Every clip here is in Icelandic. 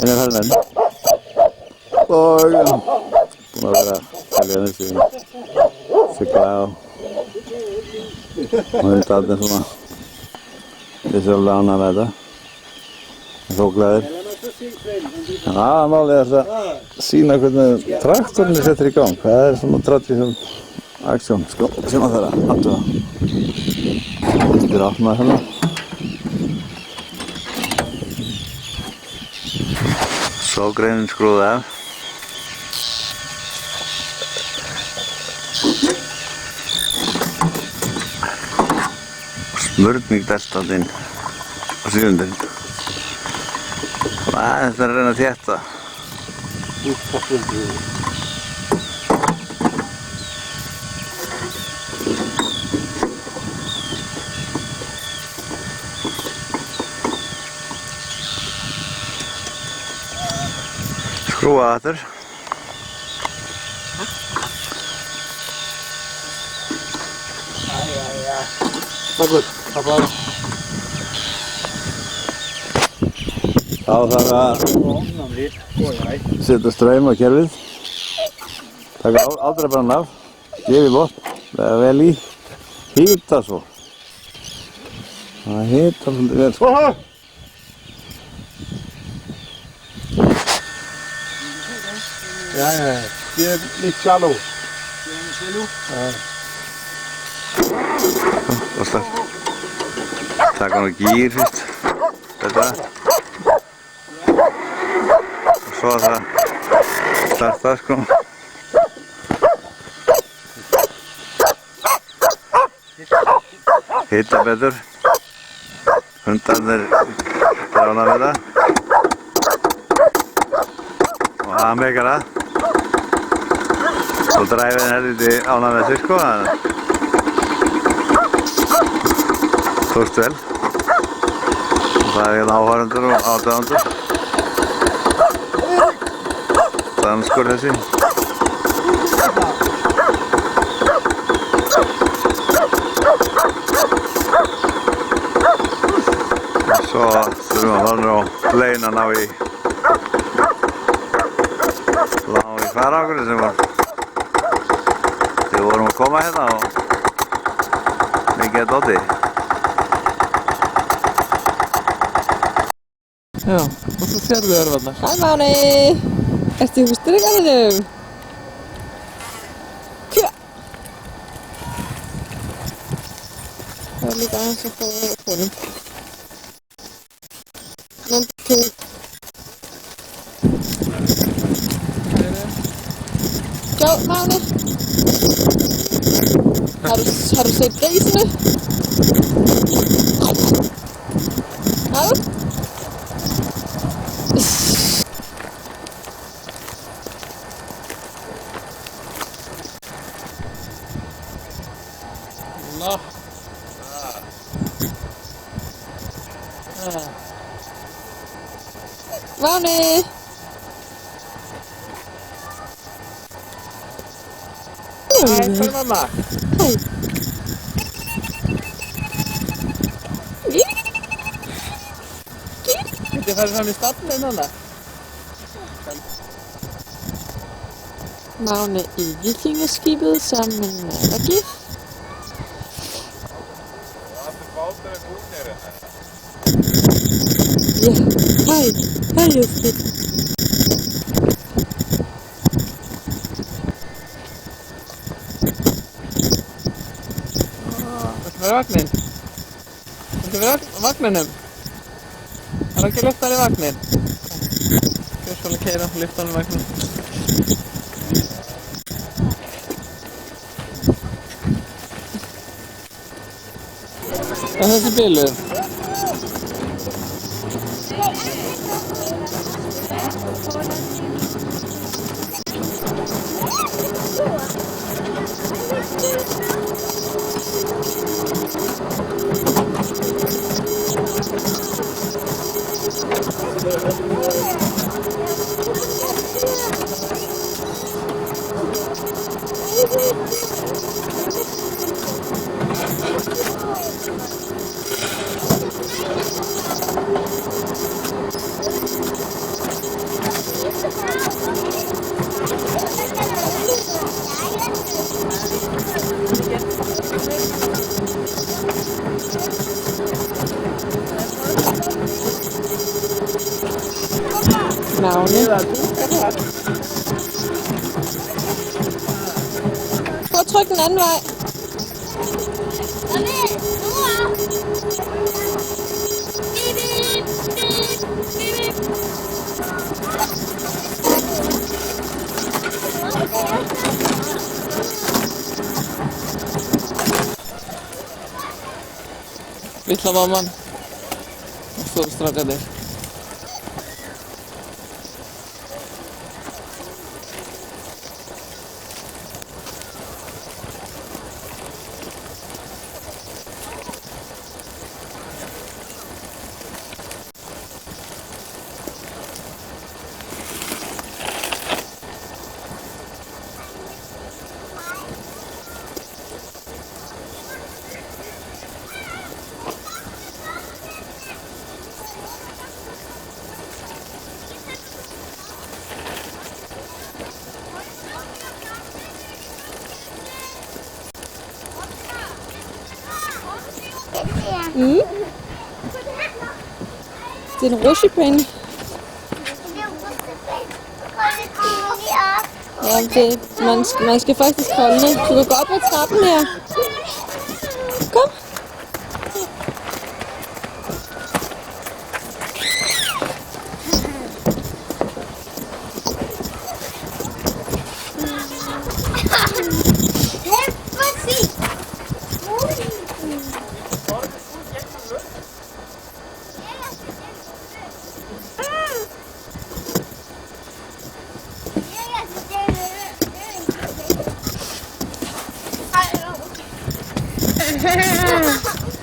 Einu ferðmenn. Og búin að vera að telja þessi sigla og hundarnir svona vissulega ánægðir með þetta. Þó glæðir. En aðalmálið er að sýna hvernig traktorinn er settur í gang. Það er svona tradition aksjón sem að það er að athuga. Þetta er opnað hérna. Svo greinin skrúði af. Smörning deltað inn á síðundurinn. Aðeins að reyna að þétta. Skrúa aftur. Þá þarf að setja straum á kerfið, taka ádreifarann af, gefa í botn, lega vel í, hita svo. Það hitar svolítið vel sko. Ja, det er lidt shallow. Og taka hann á gír fyrst, þetta. Og svo það starta sko. Hita betur. Hundarnir er ánægðir með það. Og það meikar það. Og dræfinn er helviti ánægð með sig sko. Tókst vel. Og það er hérna áhorfendur og aðdáendur. Danskur þessi. Og svo þurfum við að horfa á leinan á í farangurin sem var. Við vorum að koma hérna og mikið að dóti. Já, og svo sérðu örvarnar. Hæ Máni! Ertu í húsdýragarðinum? Kjö! Það er líka aðeins að fá að vera konum. Nandi kjö. Sjá, Máni! Har du set grisene? Har du? Nå. Máni! Hej, följ mamma. Hej! Inte följ fram i staden eller? Máni i vikingeskibet sammen med Maggie. Ja, hej! Hej Justin! Viltu vera vagnin? Viltu vera vagninum? Har du ekki lyftan í vagnin? Ég skal keyra lyftan í vagnin. Það er þessi bílur. Navne. Prøv at trykke den anden vej. Litla mamman. Och solstråkade. Det er en rutsjebane. Ja, man skal faktisk holde det. Du kan gå op ad trappen her. Kom.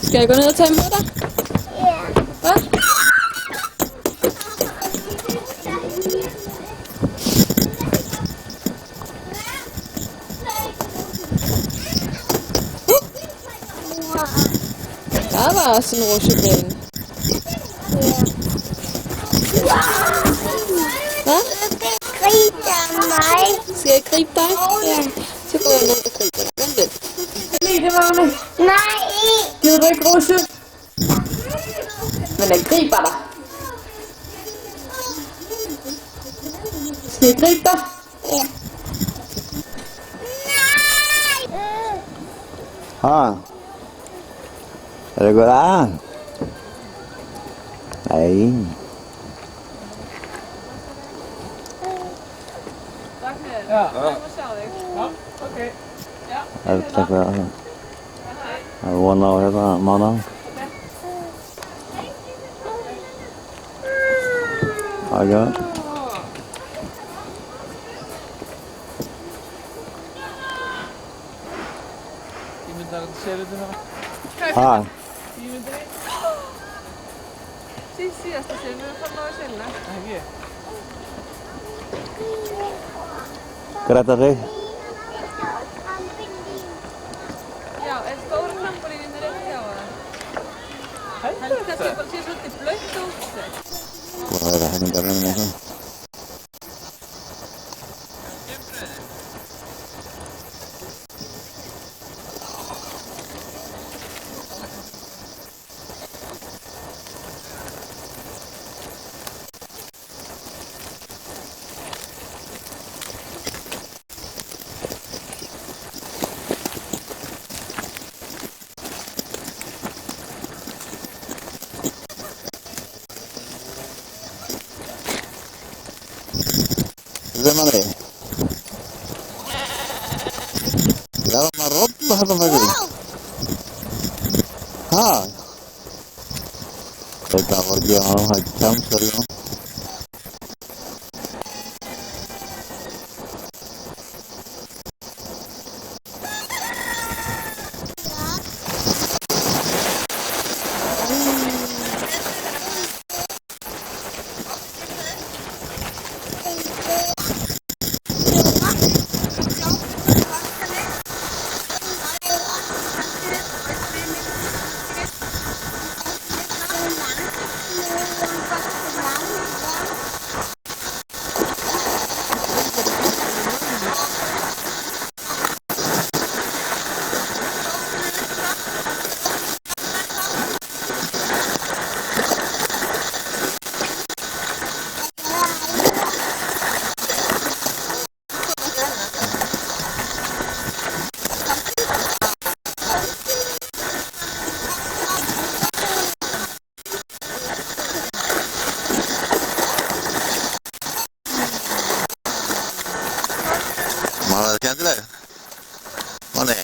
Skal jeg gå ned og tage med dig? Hvad? Der var også en rutsjebane. Hvad? Skal jeg gribe dig? Ja. Så går jeg ned og griber dig. Vent lidt. Lille Magne. Nej! Gider du ikke rutsche? Men jeg griber dig. Skal jeg gribe dig? Ja. Ah. Er det godt an? Nej. Ja. Okay. Er det tak for det? Er det one hour her, mandag? Okay. Iemand daar het zelen doen. Ah. Iemand erin. Zie, als de zelen van nooit zelen. Hier. Kereta deh. Já, er stóra trampolinin er rétt hjá það? Heldur þetta bara sé svolítið blautt úti? Hvað er það hérna með það? Gimana ya? Kalau marot lah apa lagi? Ha? Kita pergi macam serius. skemmtileg. Manni.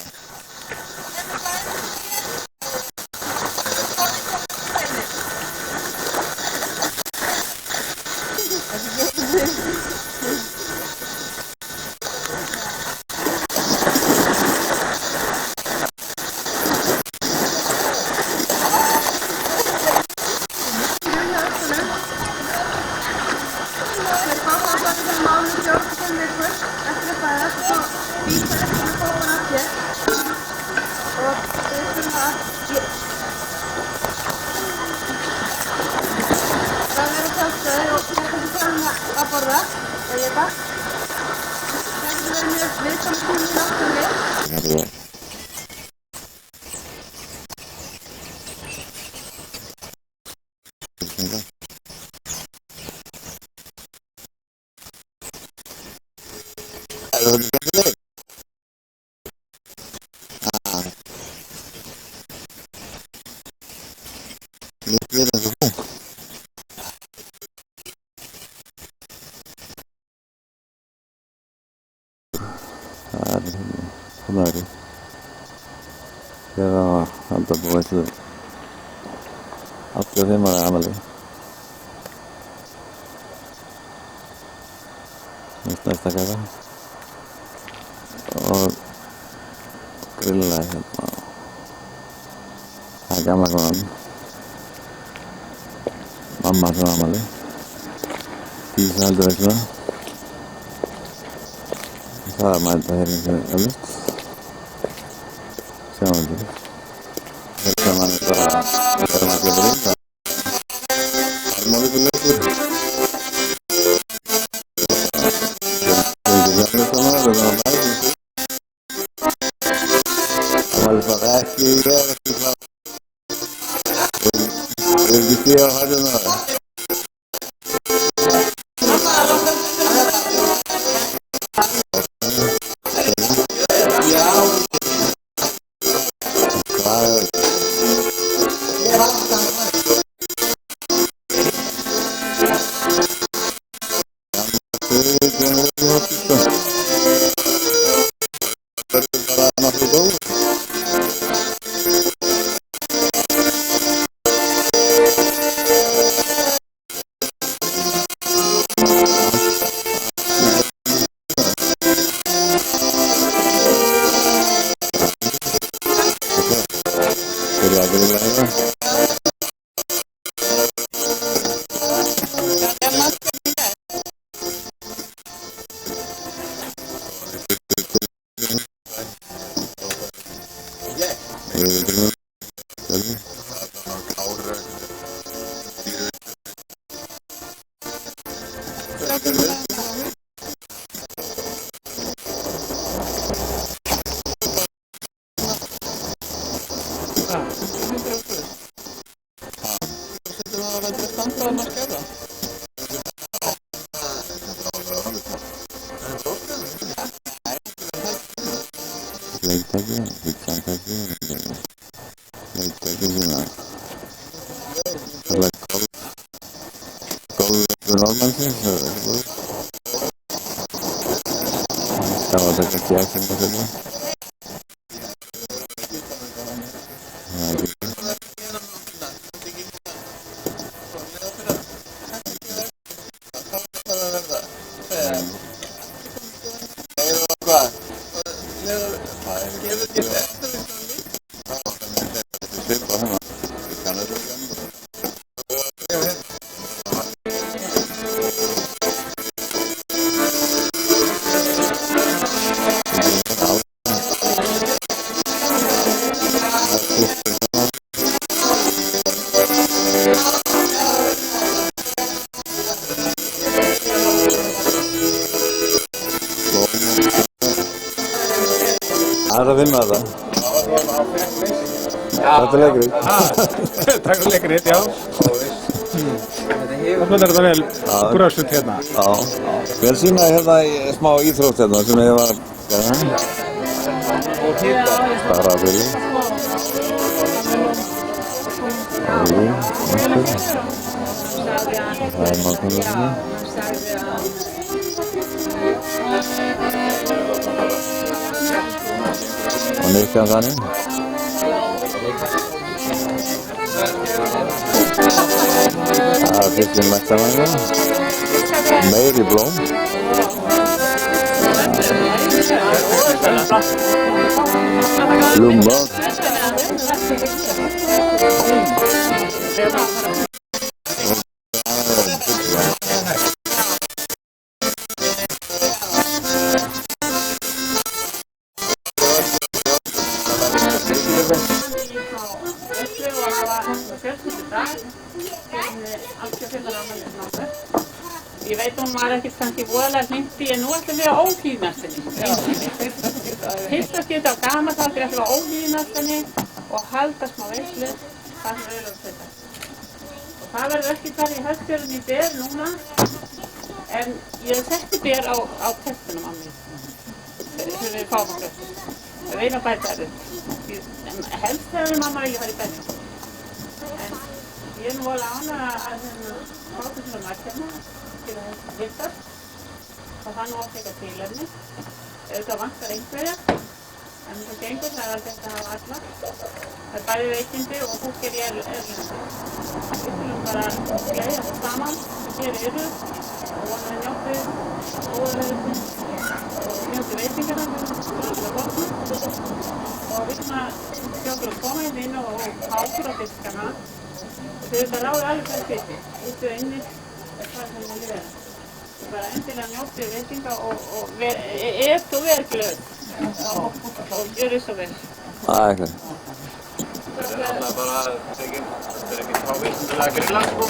Näin. Ja antaa pois Atle semmoinen ameli. Nyt näistä käydä. Grilläiset. Hän käymä kun on. Mamma on ameli. Tiisailtuisella. Saa mainita herin öljy. Se on kyllä. Se on aina varmaan kyllä riittää. Varmaan oli kyllä kyllä. Eikö se aina sanoa, että on päivä? Olipa vähkiä jäävästi saa. Yrkisti on hajunaa. Aðra vinna það. Þetta er leikrit. Takk fyrir leikrit, já. Það smellir þetta vel bröðsut hérna. Já. Við erum sínaði hérna í smá íþrótt hérna sem ég var að gera. Spara fyrir. Það er mákvæmlega hérna. Nikkan þannig. Það fyrst mættamanga. Meiri blóm. Blommor. Ég veit hún var ekkert kannski voðalega hlynnti en nú ætlum við að óhlýðnast henni. Fyrsta skipti á gamalsaldi ætlum við að óhlýðnast henni og halda smá veislu þar sem við erum þetta. Og það verður ekki þar í höstfjörðin í ber núna en ég setti ber á testunum á mig þegar við fáum okkur. Við veitum að bæta þetta. Helst hefur mamma vilja fara í benni. En ég er nú alveg ánægð að fátum svona mættina til að hittast og það nú oft eitthvað tilefni. Auðvitað vantar einhverja, en það gengur, það er alveg þetta að hafa alla. Það er bæði veikindi og fólk er í erlendi. Við þurfum bara að gleiða það saman, hér eru og vonandi njótið góðalegðum og njótið veitingarna, við erum alltaf gott. Og við erum að skjókla koma inn inn og hákur á fiskana. Þau eru bara ráðið alveg fyrir fiski, útið inni er hvað sem það líður. Bara endilega njótið veitinga og eft og verð glöð og gjör þess að vel. Ekki. Það er alltaf bara að þetta er ekki távísindilega að grilla sko.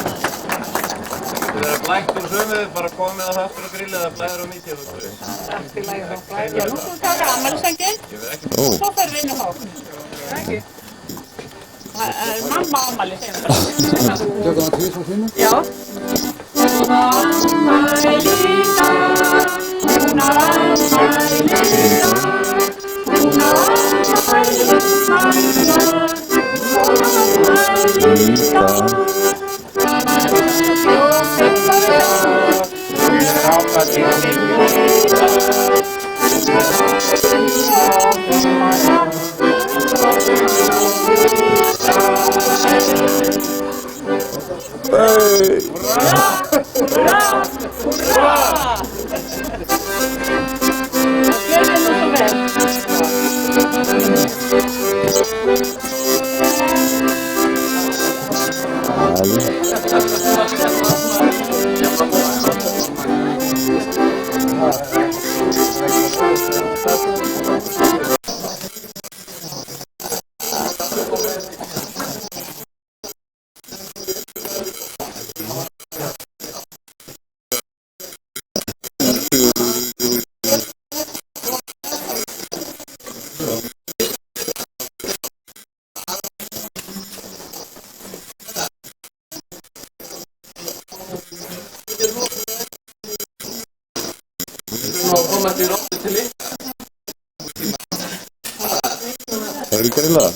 Það getur verið að blækt úr sömu, bara komið að það aftur að grilla eða blæður á mítið. Það er allt í lagi þá blæður. Já, nú skulum við taka afmælisenginn og svo fer við inn í hóp. Ekki. Það er mamma afmæli, segjum við. Tökum það tvis og þínu? Já. Afmæli dag, hún á afmæli dag, hún á afmæli dag, Hey! Hurra! Hurra! Gjör þið nú svo vel. Har du grillat?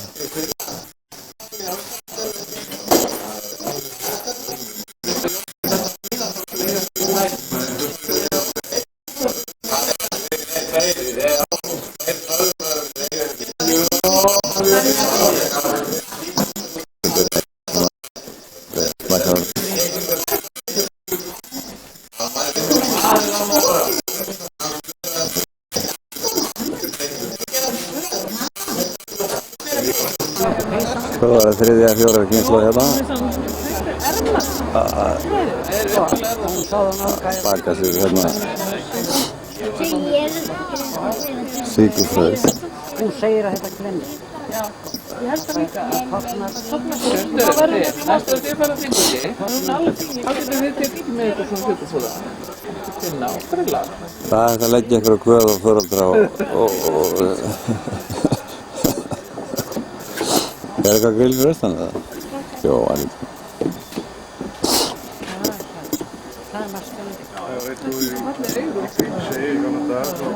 Hvað var það þriðja, fjóra kynslóð hérna? Að baka sig hérna sykurfröð. Hún segir að þetta glemir. Já, ég held það líka að það verður næstu að þið fara að finna því. Þá getur við tekið með eitthvað svona hluti svona. Finna og grilla. Það er hægt að leggja einhverju kvöð á foreldra og Er eitthvað grill fyrir austan eða? Jó, alveg. Það er margt spennandi. Já, veit þú í segir kannan dag og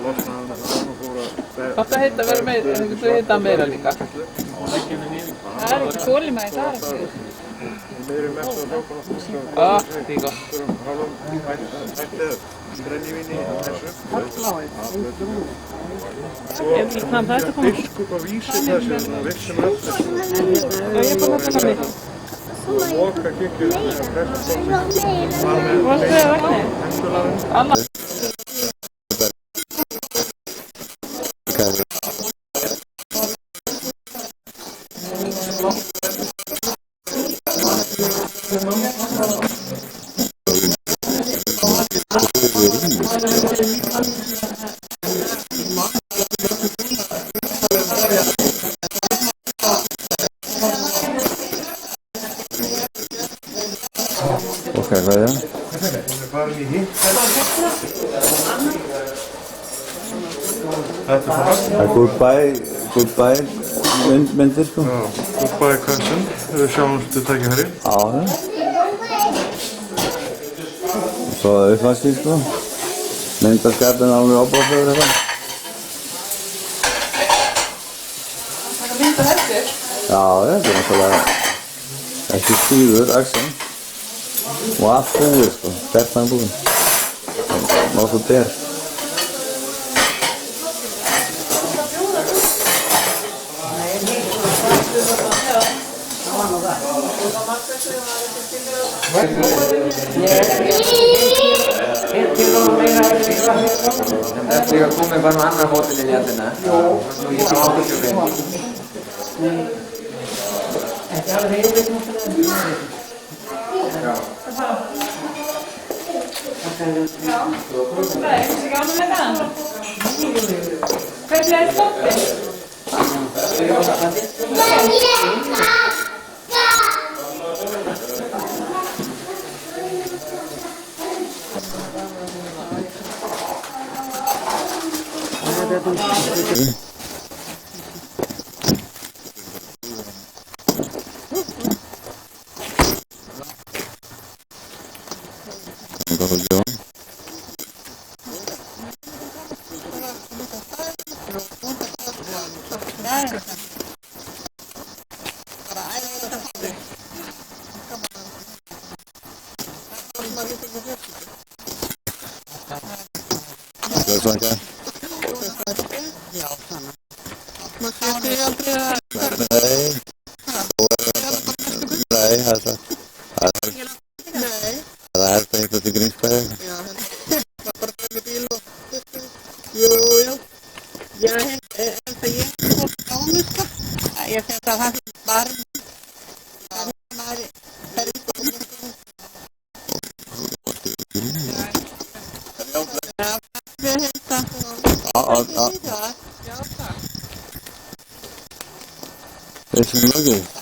losnaði hann og fór að Þetta heita verður meira, þú heita meira líka. Það er ekki þolinmæði þar eftir. Þeir eru mest að hrópa á fólk Það er gott. hálfum hættið brennivíni og þessu. Svo biskup að vísi þessu, vissum öll þessu. Ég er búin að taka mig. Loka kirkjunni með prestafólki. Varstu þið að vakna? Endurlaðin. Hvað er það? Hún er farin í hitt. Þetta er það. Það er goodbye myndir sko. Já, goodbye cousin. Við sjáumst til tækifæri. Já. Svo er uppvaskið sko. Myndaskapin alveg ábúðslegur þetta. Það er mynd að hættir. Já, þetta er náttúrulega ekki stíður, axin. Og allt búið sko, bertan búið. Nó svo der. Þetta er komið bara með annar hótelinn í allina. Nú ég sé hótelinn. Þetta er alveg heilveit Já. Nei, þessi gáðum við það. Hvernig er stoppið? This is looking.